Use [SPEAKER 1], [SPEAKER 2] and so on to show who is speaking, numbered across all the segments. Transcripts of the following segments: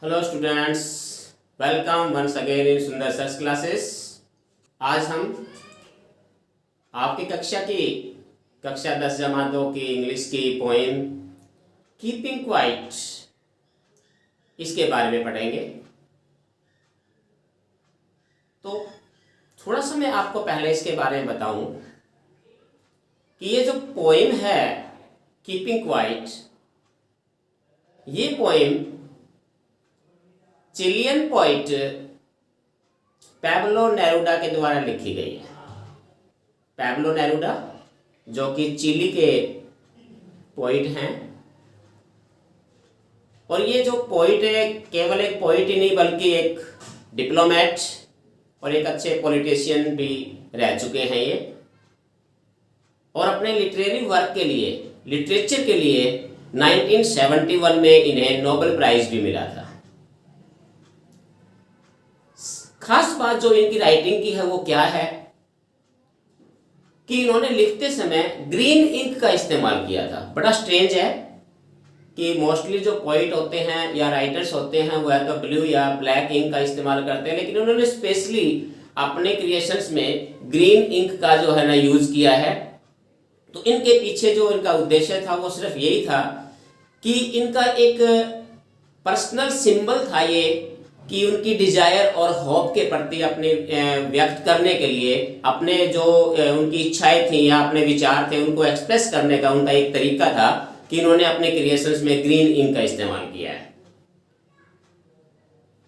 [SPEAKER 1] Hello students, welcome once again in Sundar sir's classes. आज हम आपकी कक्षा 10 जमातों की इंग्लिश की पोएम कीपिंग क्वाइट इसके बारे में पढ़ेंगे। तो थोड़ा सा मैं आपको पहले इसके बारे में बताऊं कि ये जो पोएम है कीपिंग क्वाइट, ये पोएम चिलियन पोइट पैब्लो नेरूडा के द्वारा लिखी गई है। पैब्लो नेरूडा जो कि चिली के पोइट हैं, और ये जो पोइट है केवल एक पोइट ही नहीं बल्कि एक डिप्लोमेट और एक अच्छे पॉलिटिशियन भी रह चुके हैं ये। और अपने लिटरेरी वर्क के लिए, लिटरेचर के लिए 1971 में इन्हें नोबेल प्राइज भी मिला था। खास बात जो इनकी राइटिंग की है वो क्या है कि इन्होंने लिखते समय ग्रीन इंक का इस्तेमाल किया था। बड़ा स्ट्रेंज है कि मोस्टली जो पोइट होते हैं या राइटर्स होते हैं वो या तो ब्लू या ब्लैक इंक का इस्तेमाल करते हैं, लेकिन उन्होंने स्पेशली अपने क्रिएशंस में ग्रीन इंक का जो है ना यूज किया है। तो इनके पीछे जो इनका उद्देश्य था वो सिर्फ यही था कि इनका एक पर्सनल सिंबल था ये कि उनकी डिजायर और होप के प्रति अपने व्यक्त करने के लिए अपने जो उनकी इच्छाएं थी या अपने विचार थे उनको एक्सप्रेस करने का उनका एक तरीका था कि इन्होंने अपने क्रिएशंस में ग्रीन इंक का इस्तेमाल किया है।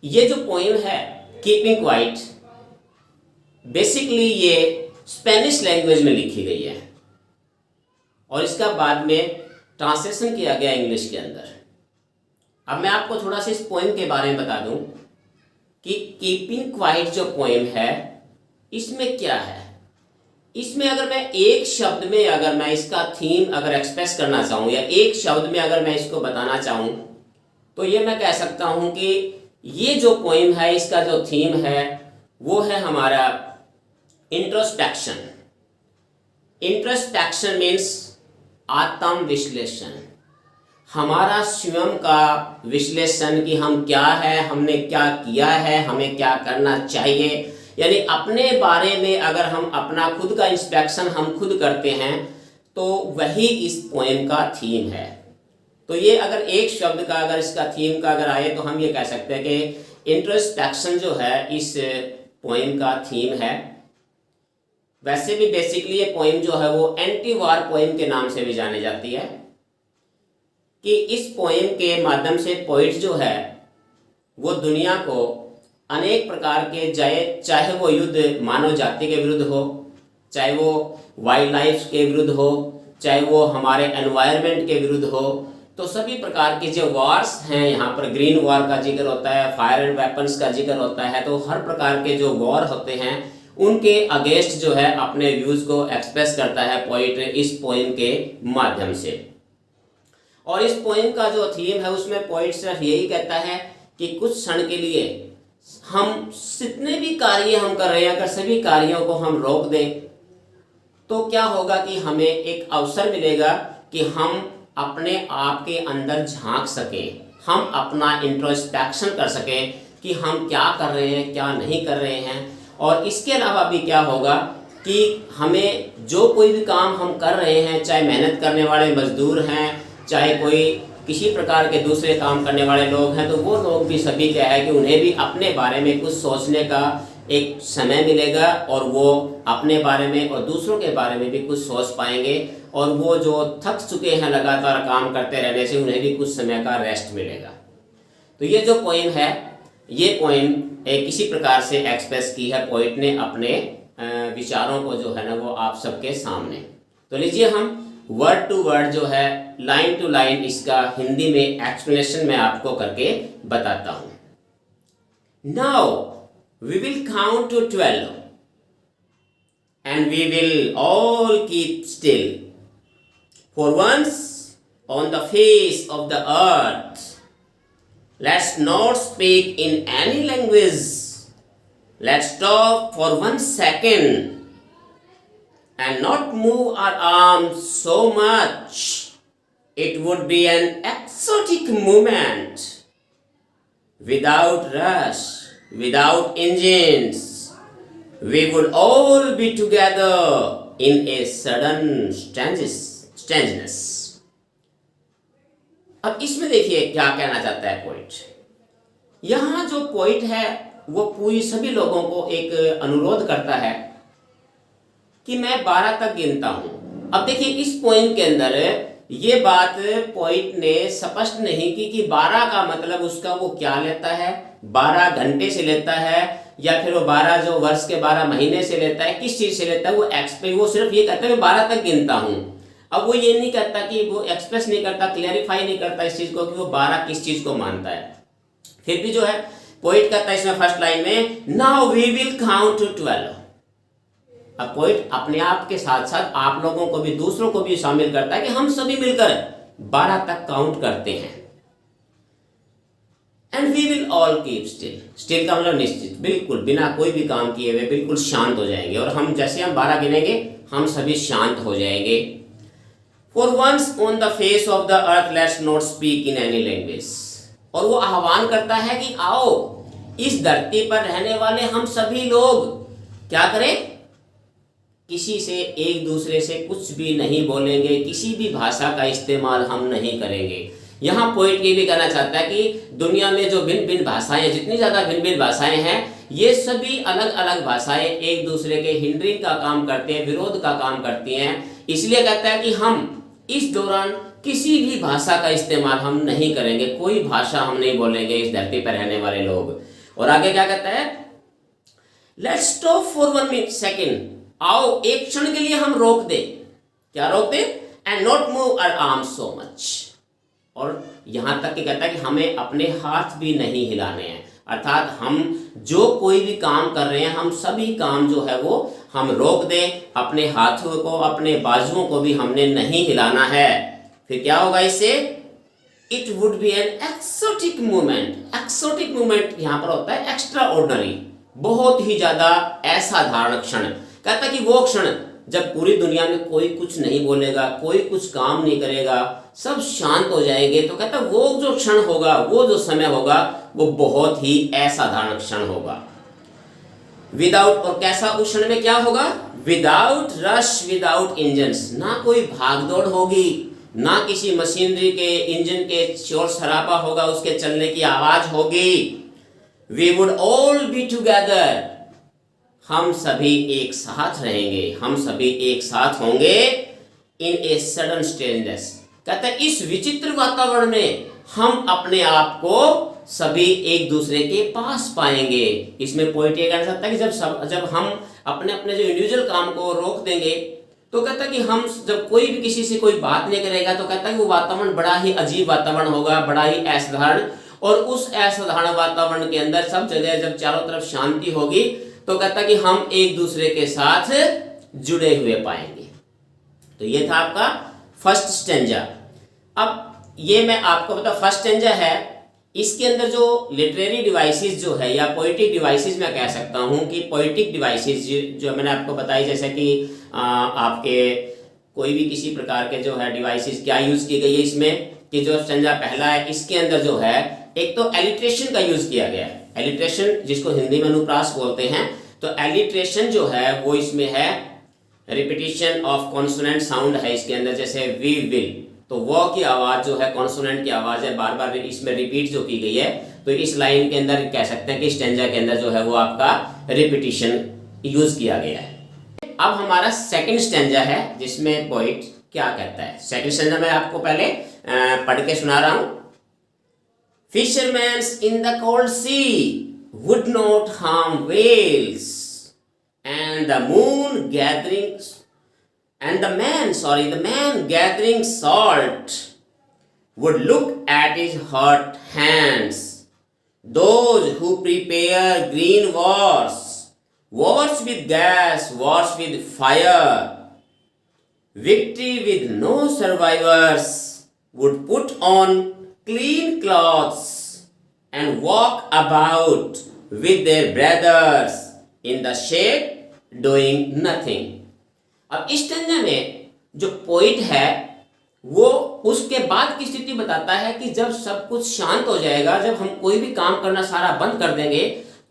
[SPEAKER 1] ये जो पोएम है कीपिंग क्वाइट, बेसिकली ये स्पेनिश लैंग्वेज में लिखी गई है और इसका बाद में ट्रांसलेशन किया गया इंग्लिश के अंदर। अब मैं आपको थोड़ा सा इस पोएम के बारे में बता दूं कि कीपिंग क्वाइट जो पोएम है इसमें क्या है। इसमें अगर मैं एक शब्द में अगर मैं इसका थीम अगर एक्सप्रेस करना चाहूँ या एक शब्द में अगर मैं इसको बताना चाहूँ तो ये मैं कह सकता हूँ कि ये जो पोएम है इसका जो थीम है वो है हमारा इंट्रोस्पेक्शन। इंट्रोस्पेक्शन मीन्स आत्म विश्लेषण, हमारा स्वयं का विश्लेषण कि हम क्या है, हमने क्या किया है, हमें क्या करना चाहिए। यानी अपने बारे में अगर हम अपना खुद का इंस्पेक्शन हम खुद करते हैं तो वही इस पोएम का थीम है। तो ये अगर एक शब्द का अगर इसका थीम का अगर आए तो हम ये कह सकते हैं कि इंट्रोस्पेक्शन जो है इस पोएम का थीम है। वैसे भी बेसिकली ये पोएम जो है वो एंटी वार पोएम के नाम से भी जानी जाती है कि इस पोएम के माध्यम से पोइट जो है वो दुनिया को अनेक प्रकार के चाहे वो युद्ध मानव जाति के विरुद्ध हो, चाहे वो वाइल्ड लाइफ के विरुद्ध हो, चाहे वो हमारे एनवायरनमेंट के विरुद्ध हो, तो सभी प्रकार के जो वॉर्स हैं, यहाँ पर ग्रीन वॉर का जिक्र होता है, फायर एंड वेपन्स का जिक्र होता है। तो हर प्रकार के जो वॉर होते हैं उनके अगेंस्ट जो है अपने व्यूज को एक्सप्रेस करता है पोइट इस पोएम के माध्यम से। और इस पोएम का जो थीम है उसमें पोइट सिर्फ यही कहता है कि कुछ क्षण के लिए हम जितने भी कार्य हम कर रहे हैं अगर सभी कार्यों को हम रोक दें तो क्या होगा कि हमें एक अवसर मिलेगा कि हम अपने आप के अंदर झांक सकें, हम अपना इंट्रोस्पेक्शन कर सकें कि हम क्या कर रहे हैं, क्या नहीं कर रहे हैं। और इसके अलावा भी क्या होगा कि हमें जो कोई भी काम हम कर रहे हैं, चाहे मेहनत करने वाले मजदूर हैं, चाहे कोई किसी प्रकार के दूसरे काम करने वाले लोग हैं, तो वो लोग भी सभी क्या है कि उन्हें भी अपने बारे में कुछ सोचने का एक समय मिलेगा और वो अपने बारे में और दूसरों के बारे में भी कुछ सोच पाएंगे। और वो जो थक चुके हैं लगातार काम करते रहने से उन्हें भी कुछ समय का रेस्ट मिलेगा। तो ये जो पोएम है ये पोएम किसी प्रकार से एक्सप्रेस की है पोइट ने अपने विचारों को जो है ना वो आप सबके सामने। तो लीजिए हम वर्ड टू वर्ड जो है लाइन टू लाइन इसका हिंदी में एक्सप्लेनेशन मैं आपको करके बताता हूं। Now we will count to 12 and we will all keep still for once on the face of the earth let's not speak in any language, let's stop for 1 second and not move our arms so much. It would be an exotic moment. without rush, without engines, we would all be together in a sudden strangeness. अब इसमें देखिए क्या कहना चाहता है poet. यहाँ जो poet है वो पूरी सभी लोगों को एक अनुरोध करता है कि मैं 12 तक गिनता हूं। अब देखिए इस पोइम के अंदर ये बात पोइट ने स्पष्ट नहीं की कि 12 का मतलब उसका वो क्या लेता है, 12 घंटे से लेता है या फिर वो 12 जो वर्ष के 12 महीने से लेता है, किस चीज से लेता है, वो एक्सप्रेस, वो सिर्फ ये कहता है मैं 12 तक गिनता हूं। अब वो ये नहीं कहता कि वो एक्सप्रेस नहीं करता, क्लैरिफाई नहीं करता इस चीज को कि वो 12 किस चीज को मानता है। फिर भी जो है पोइट कहता है इसमें फर्स्ट लाइन में, now we will count to 12। अब पोइट अपने आप के साथ साथ आप लोगों को भी, दूसरों को भी शामिल करता है कि हम सभी मिलकर 12 तक काउंट करते हैं। And we will all keep still. Still का मतलब निश्चित, बिल्कुल बिना कोई भी काम किए हुए बिल्कुल शांत हो जाएंगे, और हम जैसे हम 12 गिनेंगे हम सभी शांत हो जाएंगे। For once on the face of the earth let's not speak in any language. और वो आह्वान करता है कि आओ इस धरती पर रहने वाले हम सभी लोग क्या करें, किसी से, एक दूसरे से कुछ भी नहीं बोलेंगे, किसी भी भाषा का इस्तेमाल हम नहीं करेंगे। यहाँ पोइट ये भी कहना चाहता है कि दुनिया में जो भिन्न भिन्न भाषाएं, जितनी ज़्यादा भिन्न भिन्न भाषाएं हैं, ये सभी अलग अलग भाषाएं एक दूसरे के हिंड्रिंग का काम करते हैं, विरोध का काम करती हैं। इसलिए कहता है कि हम इस दौरान किसी भी भाषा का इस्तेमाल हम नहीं करेंगे, कोई भाषा हम नहीं बोलेंगे इस धरती पर रहने वाले लोग। और आगे क्या कहता है, लेट्स स्टॉप फॉर 1 सेकेंड। आओ एक क्षण के लिए हम रोक दे, क्या रोक दे, and not move our arms so much. और यहां तक कि कहता है कि हमें अपने हाथ भी नहीं हिलाने हैं, अर्थात हम जो कोई भी काम कर रहे हैं हम सभी काम जो है वो हम रोक दें, अपने हाथों को, अपने बाजुओं को भी हमने नहीं हिलाना है। फिर क्या होगा इससे, it would be an exotic movement. Exotic movement यहां पर होता है एक्स्ट्रा ऑर्डिनरी, बहुत ही ज्यादा असाधारण क्षण। कहता है कि वो क्षण जब पूरी दुनिया में कोई कुछ नहीं बोलेगा, कोई कुछ काम नहीं करेगा, सब शांत हो जाएंगे, तो कहता है वो जो क्षण होगा, वो जो समय होगा, वो बहुत ही असाधारण क्षण होगा। विदाउट, और कैसा उस क्षण में क्या होगा, विदाउट रश, विदाउट इंजन्स, ना कोई भागदौड़ होगी, ना किसी मशीनरी के इंजन के शोर शराबा होगा, उसके चलने की आवाज होगी। We would all be together, हम सभी एक साथ रहेंगे, हम सभी एक साथ होंगे। इन ए सडन स्ट्रेंजनेस, कहता है इस विचित्र वातावरण में हम अपने आप को सभी एक दूसरे के पास पाएंगे। इसमें पोइट ये कहना चाहता है कि जब हम अपने अपने जो इंडिविजुअल काम को रोक देंगे, तो कहता है कि हम जब कोई भी किसी से कोई बात नहीं करेगा, तो कहता है कि वो वातावरण बड़ा ही अजीब वातावरण होगा, बड़ा ही असाधारण। और उस असाधारण वातावरण के अंदर सब जगह जब चारों तरफ शांति होगी, तो कहता है कि हम एक दूसरे के साथ जुड़े हुए पाएंगे। तो ये था आपका फर्स्ट स्टेंजा। अब ये मैं आपको बता, फर्स्ट स्टेंजा है, इसके अंदर जो लिटरेरी डिवाइसेस जो है, या पोइटिक डिवाइसेस मैं कह सकता हूँ कि पोइटिक डिवाइसेस जो मैंने आपको बताई, जैसे कि आपके कोई भी किसी प्रकार के जो है डिवाइसेस क्या यूज़ की गई है इसमें, कि जो स्टेंजा पहला है इसके अंदर जो है एक तो एलिट्रेशन का यूज़ किया गया है। एलिट्रेशन जिसको हिंदी में अनुप्रास बोलते हैं, तो एलिट्रेशन जो है वो इसमें है रिपीटिशन ऑफ कॉन्सोनेंट साउंड है इसके अंदर, जैसे वी विल, तो वो की आवाज़ जो है कॉन्सोनेंट की आवाज़ है, बार बार इसमें रिपीट जो की गई है, तो इस लाइन के अंदर कह सकते हैं कि स्टेंजा के अंदर जो है वो आपका रिपीटिशन यूज़ किया गया है। अब हमारा सेकंड स्टेंजा है, जिसमें पोइट क्या कहता है। सेकंड स्टेंजा मैं आपको पहले पढ़ के सुना रहा हूँ। Fishermen in the cold sea would not harm whales, and the man gathering salt would look at his hot hands. Those who prepare green wars with gas, wars with fire, victory with no survivors, would put on clean clothes and walk about with their brothers in the shade doing nothing. अब इस stanza में जो poet है वो उसके बाद की स्थिति बताता है कि जब सब कुछ शांत हो जाएगा, जब हम कोई भी काम करना सारा बंद कर देंगे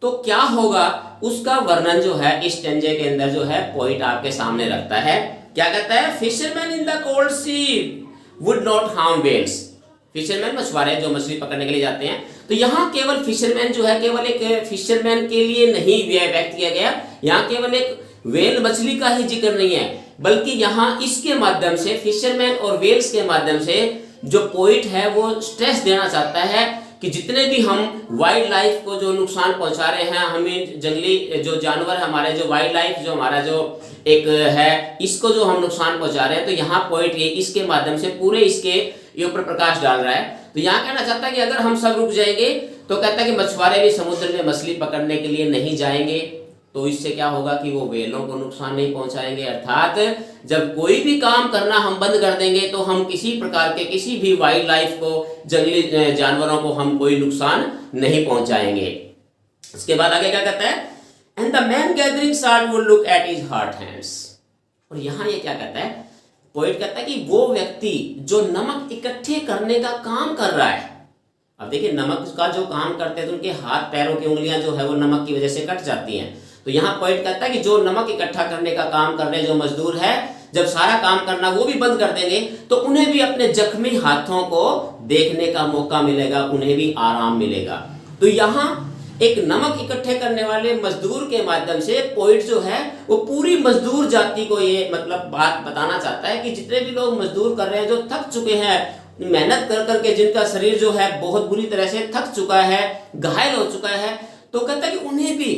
[SPEAKER 1] तो क्या होगा, उसका वर्णन जो है इस स्टेंजे के अंदर जो है पोइट आपके सामने रखता है। क्या कहता है, fishermen in the cold sea would not harm whales. Fishermen मछुआरे जो मछली पकड़ने के लिए जाते हैं, तो यहाँ केवल फिशरमैन जो है केवल एक फिशरमैन के लिए नहीं व्यक्त किया गया, यहाँ केवल एक व्हेल मछली का ही जिक्र नहीं है, बल्कि यहाँ इसके माध्यम से फिशरमैन और व्हेल्स के माध्यम से जो पोइट है वो स्ट्रेस देना चाहता है कि जितने भी हम वाइल्ड लाइफ को जो नुकसान पहुंचा रहे हैं, हमें जंगली जो जानवर हमारे, जो वाइल्ड लाइफ जो हमारा जो एक है, इसको जो हम नुकसान पहुंचा रहे हैं, तो यहाँ पोइट ये इसके माध्यम से पूरे इसके ऊपर प्रकाश डाल रहा है। तो यहाँ कहना चाहता है कि अगर हम सब रुक जाएंगे, तो कहता है कि मछुआरे भी समुद्र में मछली पकड़ने के लिए नहीं जाएंगे, तो इससे क्या होगा कि वो व्हेलों को नुकसान नहीं पहुंचाएंगे। अर्थात जब कोई भी काम करना हम बंद कर देंगे तो हम किसी प्रकार के किसी भी वाइल्ड लाइफ को, जंगली जानवरों को हम कोई नुकसान नहीं पहुंचाएंगे। उसके बाद आगे क्या कहता है, and the man gathering salt would look at his hot hands. और यहाँ ये क्या कहता है, पोइट कहता है कि वो व्यक्ति जो नमक इकट्ठे करने का काम कर रहा है, अब देखिए नमक का जो काम करते हैं तो उनके हाथ पैरों की उंगलियां जो है वो नमक की वजह से कट जाती हैं। तो यहाँ पॉइंट कहता है कि जो नमक इकट्ठा करने का काम कर रहे जो मजदूर है, जब सारा काम करना वो भी बंद कर देंगे तो उन्हें भी अपने जख्मी हाथों को देखने का मौका मिलेगा, उन्हें भी आराम मिलेगा। तो यहाँ एक नमक इकट्ठे करने वाले मजदूर के माध्यम से पॉइंट जो है वो पूरी मजदूर जाति को ये मतलब बात बताना चाहता है कि जितने भी लोग मजदूर कर रहे हैं, जो थक चुके हैं मेहनत कर करके, जिनका शरीर जो है बहुत बुरी तरह से थक चुका है, घायल हो चुका है, तो कहता है कि उन्हें भी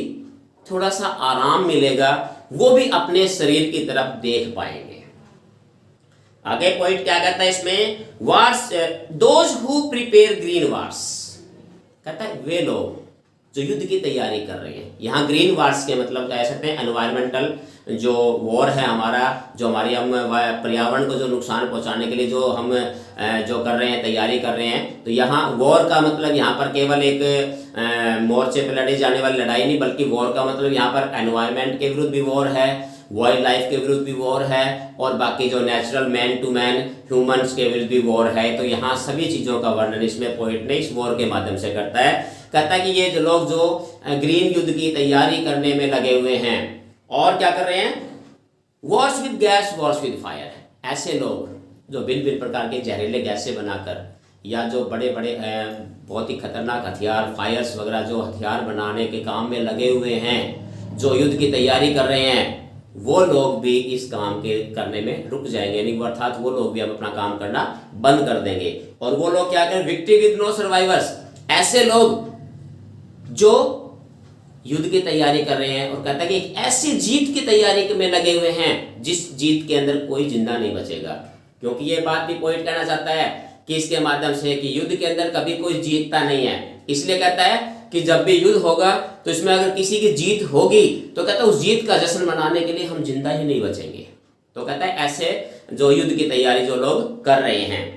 [SPEAKER 1] थोड़ा सा आराम मिलेगा, वो भी अपने शरीर की तरफ देख पाएंगे। आगे पॉइंट क्या कहता है इसमें, wars those who prepare green wars, कहता है वे लोग जो युद्ध की तैयारी कर रहे हैं। यहाँ ग्रीन वार्स के मतलब कह सकते हैं एनवायरमेंटल जो वॉर है हमारा, जो हमारी हम पर्यावरण को जो नुकसान पहुंचाने के लिए जो हम जो कर रहे हैं, तैयारी कर रहे हैं। तो यहाँ वॉर का मतलब यहाँ पर केवल एक मोर्चे पर लड़ी जाने वाली लड़ाई नहीं, बल्कि वॉर का मतलब यहाँ पर एनवायरमेंट के विरुद्ध भी वॉर है, वाइल्ड लाइफ के विरुद्ध भी वॉर है, और बाकी जो natural man to man humans के विरुद्ध भी वॉर है। तो यहाँ सभी चीज़ों का वर्णन इसमें पोइट ने इस वॉर के माध्यम से करता है। कहता है कि ये जो लोग जो ग्रीन युद्ध की तैयारी करने में लगे हुए हैं और क्या कर रहे हैं, Wars with gas, Wars with fire, ऐसे लोग जो भिन्न भिन्न प्रकार के जहरीले गैसें बनाकर या जो बड़े बड़े बहुत ही खतरनाक हथियार, फायर्स वगैरह जो हथियार बनाने के काम में लगे हुए हैं, जो युद्ध की तैयारी कर रहे हैं, वो लोग भी इस काम के करने में रुक जाएंगे, यानी अर्थात वो लोग भी अब अपना काम करना बंद कर देंगे। और वो लोग क्या करें, विक्ट्री विद नो सर्वाइवर्स, ऐसे लोग जो युद्ध की तैयारी कर रहे हैं और कहता है कि एक ऐसी जीत की तैयारी में लगे हुए हैं जिस जीत के अंदर कोई जिंदा नहीं बचेगा। क्योंकि ये बात भी पॉइंट कहना चाहता है कि इसके माध्यम से कि युद्ध के अंदर कभी कोई जीतता नहीं है, इसलिए कहता है कि जब भी युद्ध होगा तो इसमें अगर किसी की जीत होगी तो कहता है उस जीत का जश्न मनाने के लिए हम जिंदा ही नहीं बचेंगे। तो कहता है ऐसे जो युद्ध की तैयारी जो लोग कर रहे हैं,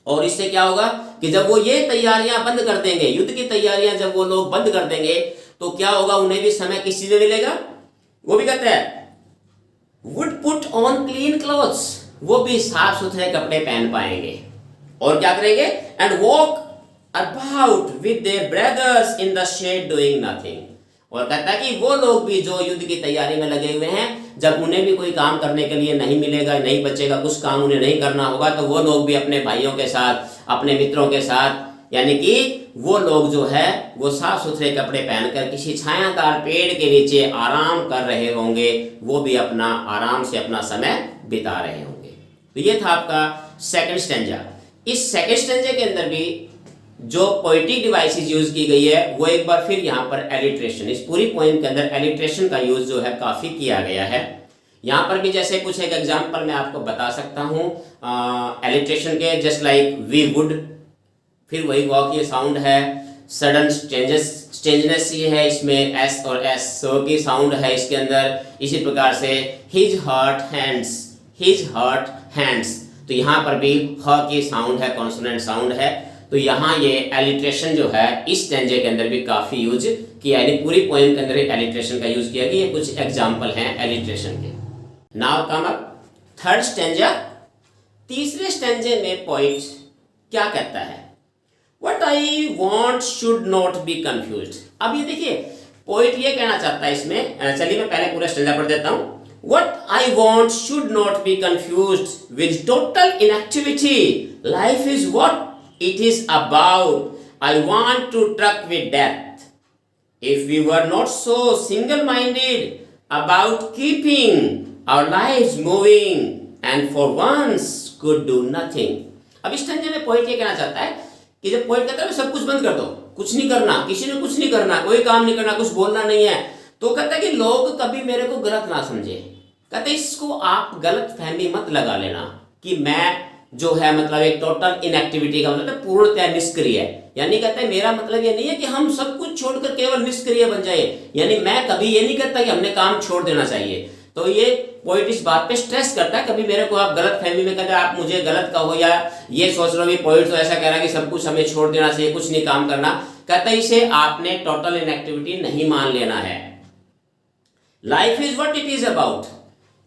[SPEAKER 1] और इससे क्या होगा कि जब वो ये तैयारियां बंद कर देंगे, युद्ध की तैयारियां जब वो लोग बंद कर देंगे तो क्या होगा, उन्हें भी समय किस चीज में मिलेगा। वो भी कहते हैं would put on clean clothes, वो भी साफ सुथरे कपड़े पहन पाएंगे और क्या करेंगे, and walk about with their brothers in the shade doing nothing. और कहता है कि वो लोग भी जो युद्ध की तैयारी में लगे हुए हैं, जब उन्हें भी कोई काम करने के लिए नहीं मिलेगा, नहीं बचेगा, कुछ काम उन्हें नहीं करना होगा, तो वो लोग भी अपने भाइयों के साथ, अपने मित्रों के साथ, यानी कि वो लोग जो है वो साफ सुथरे कपड़े पहनकर किसी छायादार पेड़ के नीचे आराम कर रहे होंगे, वो भी अपना आराम से अपना समय बिता रहे होंगे। तो ये था आपका सेकंड स्टेंजा। इस सेकंड स्टेंजे के अंदर भी जो पोएटिक डिवाइसेस यूज की गई है वो एक बार फिर यहाँ पर एलिट्रेशन, इस पूरी पोएम के अंदर एलिट्रेशन का यूज जो है काफी किया गया है। यहाँ पर भी जैसे कुछ एक एग्जांपल मैं आपको बता सकता हूँ एलिट्रेशन के, जस्ट लाइक वी वुड, फिर वही वॉक ये साउंड है, सडन स्ट्रेंजनेस ये है इसमें, एस और एस सो की साउंड है इसके अंदर। इसी प्रकार से his hurt hands, his hurt hands, तो यहाँ पर भी ह की साउंड है, कॉन्सोनेंट साउंड है। तो यहाँ ये एलिट्रेशन जो है इस स्टेंजे के अंदर भी काफी यूज किया, यानी पूरी पोएम के अंदर एलिट्रेशन का यूज किया गया। ये कुछ एग्जाम्पल हैं एलिट्रेशन के। Now come up third stanza, तीसरे स्टैंजे में पोइट क्या कहता है? What I want should not be confused. अब ये देखिए पोइट ये कहना चाहता है इसमें, चलिए मैं पहले पूरा स्टैंजा पढ़ देता हूँ। What I want should not be confused with total inactivity. Life is what it is about. I want to truck with death. If we were not so single-minded about keeping our lives moving and for once could do nothing. अब इस स्टैंजे में poet ये कहना चाहता है कि जब poet कहता है सब कुछ बंद कर दो, कुछ नहीं करना, किसी ने कुछ नहीं करना, कोई काम नहीं करना, कुछ बोलना नहीं है, तो कहता है कि लोग कभी मेरे को गलत ना समझे। कहते हैं इसको आप गलत फहमी मत लगा लेना कि मैं जो है मतलब एक टोटल इनएक्टिविटी का मतलब पूर्णतः निष्क्रिय है। यानी कहता है मेरा मतलब ये नहीं है कि हम सब कुछ छोड़कर केवल निष्क्रिय बन जाए, यानी मैं कभी ये नहीं कहता कि हमने काम छोड़ देना चाहिए। तो ये पोइट इस बात पे स्ट्रेस करता है, कभी मेरे को आप गलत फहमी में कहते हैं आप मुझे गलत कहो या ये सोच लो भी पोइट तो ऐसा कह रहा है कि सब कुछ हमें छोड़ देना चाहिए, कुछ नहीं काम करना। कहता है इसे आपने टोटल इनएक्टिविटी नहीं मान लेना है। Life is what it is about.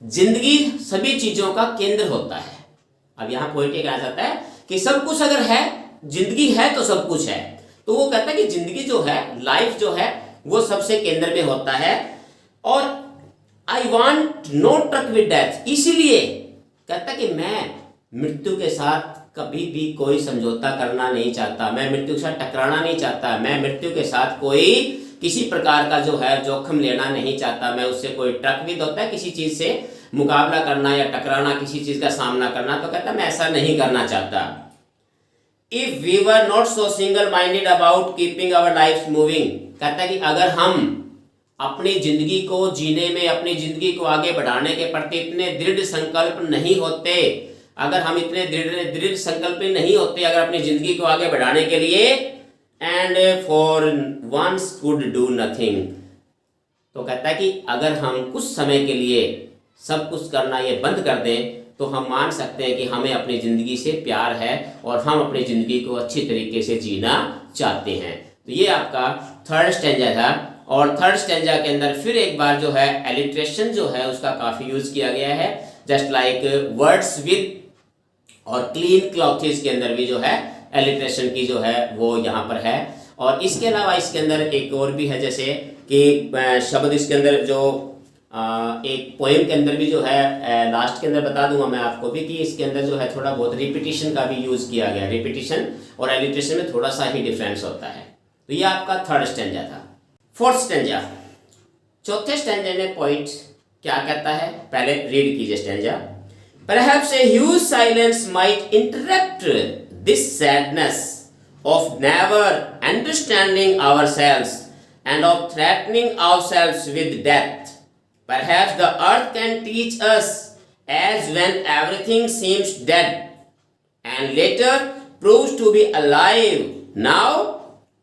[SPEAKER 1] जिंदगी सभी चीजों का केंद्र होता है। अब यहाँ पोइट ये कहना चाहता है कि सब कुछ अगर है, जिंदगी है तो सब कुछ है। तो वो कहता है कि जिंदगी जो है, लाइफ जो है वो सबसे केंद्र में होता है। और I want no truck with death, इसीलिए कहता कि मैं मृत्यु के साथ कभी भी कोई समझौता करना नहीं चाहता, मैं मृत्यु के साथ टकराना नहीं चाहता, मैं मृत्यु के साथ कोई किसी प्रकार का जो है जोखिम लेना नहीं चाहता, मैं उससे कोई ट्रक विद होता है किसी चीज से मुकाबला करना या टकराना, किसी चीज का सामना करना, तो कहता मैं ऐसा नहीं करना चाहता। If we were not so single minded about keeping our life moving, कहता है कि अगर हम अपनी जिंदगी को जीने में, अपनी जिंदगी को आगे बढ़ाने के प्रति इतने दृढ़ संकल्प नहीं होते, अगर हम इतने दृढ़ संकल्प नहीं होते अगर अपनी जिंदगी को आगे बढ़ाने के लिए, and for once could do nothing, तो कहता है कि अगर हम कुछ समय के लिए सब कुछ करना ये बंद कर दें तो हम मान सकते हैं कि हमें अपनी ज़िंदगी से प्यार है और हम अपनी ज़िंदगी को अच्छी तरीके से जीना चाहते हैं। तो ये आपका थर्ड स्टैंजा था। और थर्ड स्टैंजा के अंदर फिर एक बार जो है एलिट्रेशन जो है उसका काफ़ी यूज़ किया गया है, जस्ट लाइक वर्ड्स विद और क्लीन क्लॉथ्स के अंदर भी जो है एलिट्रेशन की जो है वो यहाँ पर है। और इसके अलावा इसके अंदर एक और भी है, जैसे कि शब्द इसके अंदर जो एक पोएम के अंदर भी जो है लास्ट के अंदर बता दूंगा मैं आपको भी कि इसके अंदर जो है थोड़ा बहुत रिपीटिशन का भी यूज़ किया गया। रिपीटिशन और एलिट्रेशन में थोड़ा सा ही डिफरेंस होता है। तो ये आपका थर्ड स्टैंजा था। फोर्थ स्टैंजा, चौथे स्टैंजे में पोइट क्या कहता है, पहले रीड कीजिए stanza. Perhaps a huge silence might interrupt this sadness of never understanding ourselves and of threatening ourselves with death. Perhaps the earth can teach us as when everything seems dead and later proves to be alive. Now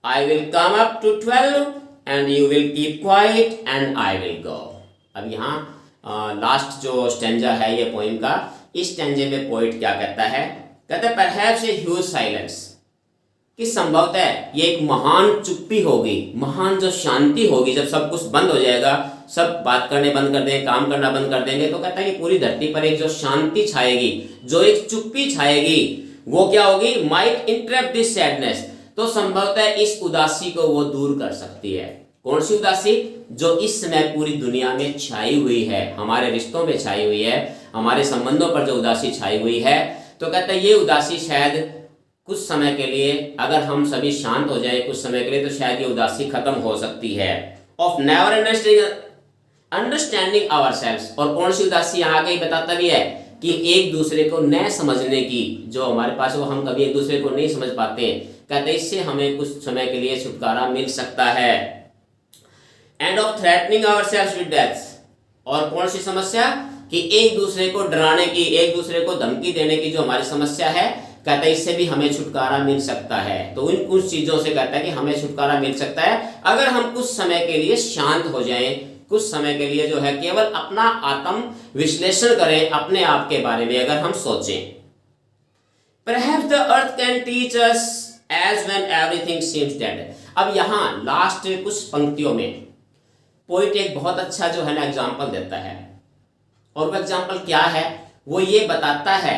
[SPEAKER 1] I will come up to 12 and you will keep quiet and I will go. अब यहाँ last जो stanza है ये poem का, इस स्टैंजे में poet क्या कहता है, कहता है परहैप्स ए ह्यूज साइलेंस, कि संभवतः ये एक महान चुप्पी होगी, महान जो शांति होगी, जब सब कुछ बंद हो जाएगा, सब बात करने बंद कर देंगे, काम करना बंद कर देंगे, तो कहता है कि पूरी धरती पर एक जो शांति छाएगी, जो एक चुप्पी छाएगी, वो क्या होगी, माइट इंटरप्ट दिस सैडनेस, तो संभवतः इस उदासी को वो दूर कर सकती है। कौन सी उदासी, जो इस समय पूरी दुनिया में छाई हुई है, हमारे रिश्तों में छाई हुई है, हमारे संबंधों पर जो उदासी छाई हुई है, तो कहता है ये उदासी शायद कुछ समय के लिए, अगर हम सभी शांत हो जाए कुछ समय के लिए, तो शायद ये उदासी खत्म हो सकती है। ऑफ नेवर अंडरस्टैंडिंग आवरसेल्व्स, और कौन सी उदासी यहाँ आगे बताता भी है कि एक दूसरे को न समझने की जो हमारे पास, वो हम कभी एक दूसरे को नहीं समझ पाते, कहते हैं इससे हमें कुछ समय के लिए छुटकारा मिल सकता है। End of threatening ourselves with death, और कौन सी समस्या, कि एक दूसरे को डराने की, एक दूसरे को धमकी देने की जो हमारी समस्या है, कहता है इससे भी हमें छुटकारा मिल सकता है। तो इन कुछ चीजों से कहता है कि हमें छुटकारा मिल सकता है अगर हम कुछ समय के लिए शांत हो जाएं, कुछ समय के लिए जो है केवल अपना आत्म विश्लेषण करें, अपने आप के बारे में अगर हम सोचें। Perhaps the earth can teach us as when everything seems dead। अब यहाँ लास्ट कुछ पंक्तियों में पोइट एक बहुत अच्छा जो है ना एग्जाम्पल देता है, और वो एग्जाम्पल क्या है, वो ये बताता है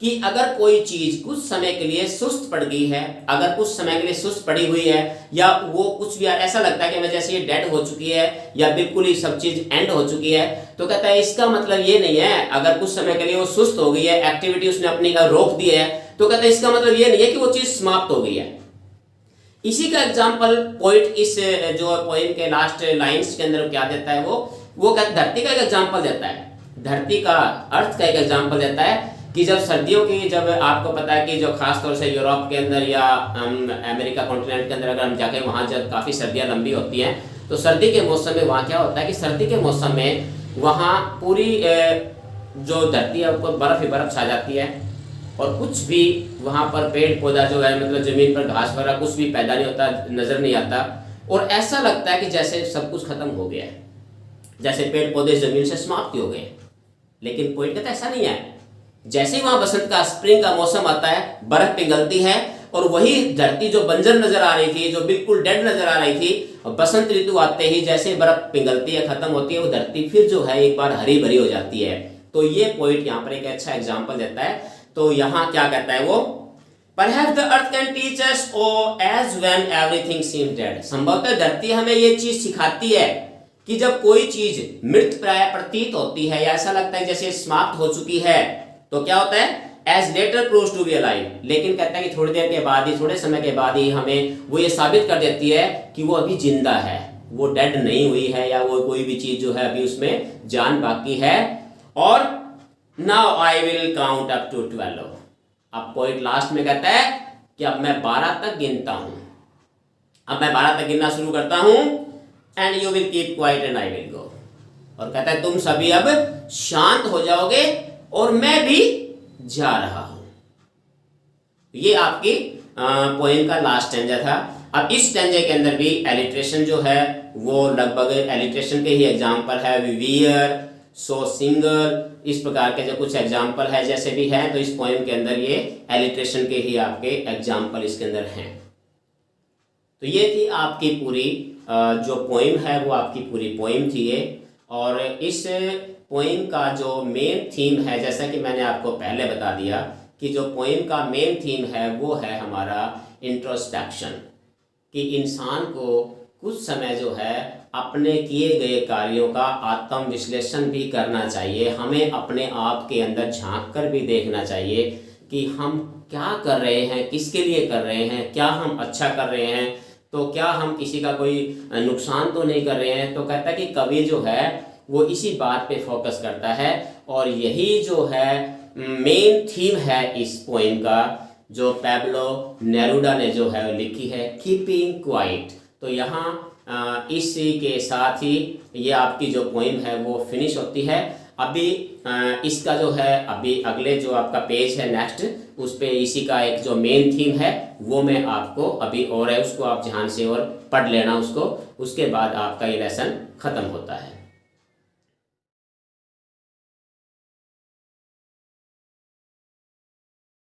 [SPEAKER 1] कि अगर कोई चीज कुछ समय के लिए सुस्त पड़ गई है, अगर कुछ समय के लिए सुस्त पड़ी हुई है, या वो कुछ भी ऐसा लगता है कि मैं जैसे ये डेड हो चुकी है या बिल्कुल ही सब चीज एंड हो चुकी है, तो कहता है इसका मतलब ये नहीं है, अगर कुछ समय के लिए वो सुस्त हो गई है, एक्टिविटी उसने अपनी रोक दी है, तो कहता है इसका मतलब ये नहीं है कि वो चीज समाप्त हो गई है। इसी का एग्जाम्पल पोइट इस जो पोएम के लास्ट लाइंस के अंदर क्या देता है, वो धरती का एक एग्जाम्पल देता है, धरती का अर्थ का एक एग्जाम्पल देता है कि जब सर्दियों की, जब आपको पता है कि जो खास तौर से यूरोप के अंदर या अमेरिका कॉन्टिनेंट के अंदर अगर हम जाके वहाँ जब काफ़ी सर्दियाँ लंबी होती हैं, तो सर्दी के मौसम में वहाँ क्या होता है कि सर्दी के मौसम में वहाँ पूरी जो धरती है ऊपर बर्फ़ ही बर्फ़ छा जाती है, और कुछ भी वहाँ पर पेड़ पौधा जो है, मतलब ज़मीन पर घास वगैरह कुछ भी पैदा नहीं होता, नज़र नहीं आता, और ऐसा लगता है कि जैसे सब कुछ खत्म हो गया है, जैसे पेड़ पौधे ज़मीन से समाप्त हो गए। लेकिन पोइट कहता है ऐसा नहीं है। जैसे ही वहाँ बसंत का, स्प्रिंग का मौसम आता है, बर्फ पिघलती है, और वही धरती जो बंजर नजर आ रही थी, जो बिल्कुल डेड नजर आ रही थी, बसंत ऋतु आते ही जैसे बर्फ पिघलती है, खत्म होती है, वो धरती फिर जो है एक बार हरी भरी हो जाती है। तो ये पोइट यहाँ पर एक अच्छा एग्जाम्पल देता है। तो यहाँ क्या कहता है वो, Perhaps the earth can teach us as when everything seems dead। संभवतः धरती हमें ये चीज सिखाती है कि जब कोई चीज मृत प्राय प्रतीत होती है या ऐसा लगता है जैसे समाप्त हो चुकी है, तो क्या होता है, as later proves to be alive. लेकिन कहता है कि थोड़ी देर के बाद ही, थोड़े समय के बाद ही हमें वो ये साबित कर देती है कि वो अभी जिंदा है, वो डेड नहीं हुई है, या वो कोई भी चीज जो है अभी उसमें जान बाकी है। और now I will count up to 12। अब पोइट लास्ट में कहता है कि अब मैं 12 तक गिनता हूं, अब मैं 12 तक गिनना शुरू करता हूं, and you will keep quiet and I will go. और कहता है तुम सभी अब शांत हो जाओगे और मैं भी जा रहा हूं। ये आपकी पोएम का लास्ट स्टैंजा था। अब इस स्टैंजे के अंदर भी एलिट्रेशन जो है वो लगभग एलिट्रेशन के ही एग्जाम्पल है, वियर, सो सिंगल, इस प्रकार के जो कुछ एग्जाम्पल है जैसे भी है, तो इस पोएम के अंदर ये एलिट्रेशन के ही आपके एग्जाम्पल इसके अंदर हैं। तो ये थी आपकी पूरी जो पोएम है, वो आपकी पूरी पोएम थी ये। और इस पोएम का जो मेन थीम है, जैसा कि मैंने आपको पहले बता दिया कि जो पोएम का मेन थीम है वो है हमारा इंट्रोस्पेक्शन, कि इंसान को कुछ समय जो है अपने किए गए कार्यों का आत्म विश्लेषण भी करना चाहिए। हमें अपने आप के अंदर झांक कर भी देखना चाहिए कि हम क्या कर रहे हैं, किसके लिए कर रहे हैं, क्या हम अच्छा कर रहे हैं, तो क्या हम किसी का कोई नुकसान तो नहीं कर रहे हैं। तो कहता है कि कवि जो है वो इसी बात पे फोकस करता है, और यही जो है मेन थीम है इस पोएम का, जो पैब्लो नेरूडा ने जो है लिखी है, कीपिंग क्वाइट। तो यहाँ इसी के साथ ही ये आपकी जो पोएम है वो फिनिश होती है। अभी इसका जो है अभी अगले जो आपका पेज है नेक्स्ट, उस पे इसी का एक जो मेन थीम है वो मैं आपको अभी, और है उसको आप ध्यान से और पढ़ लेना उसको, उसके बाद आपका ये लेसन ख़त्म होता है।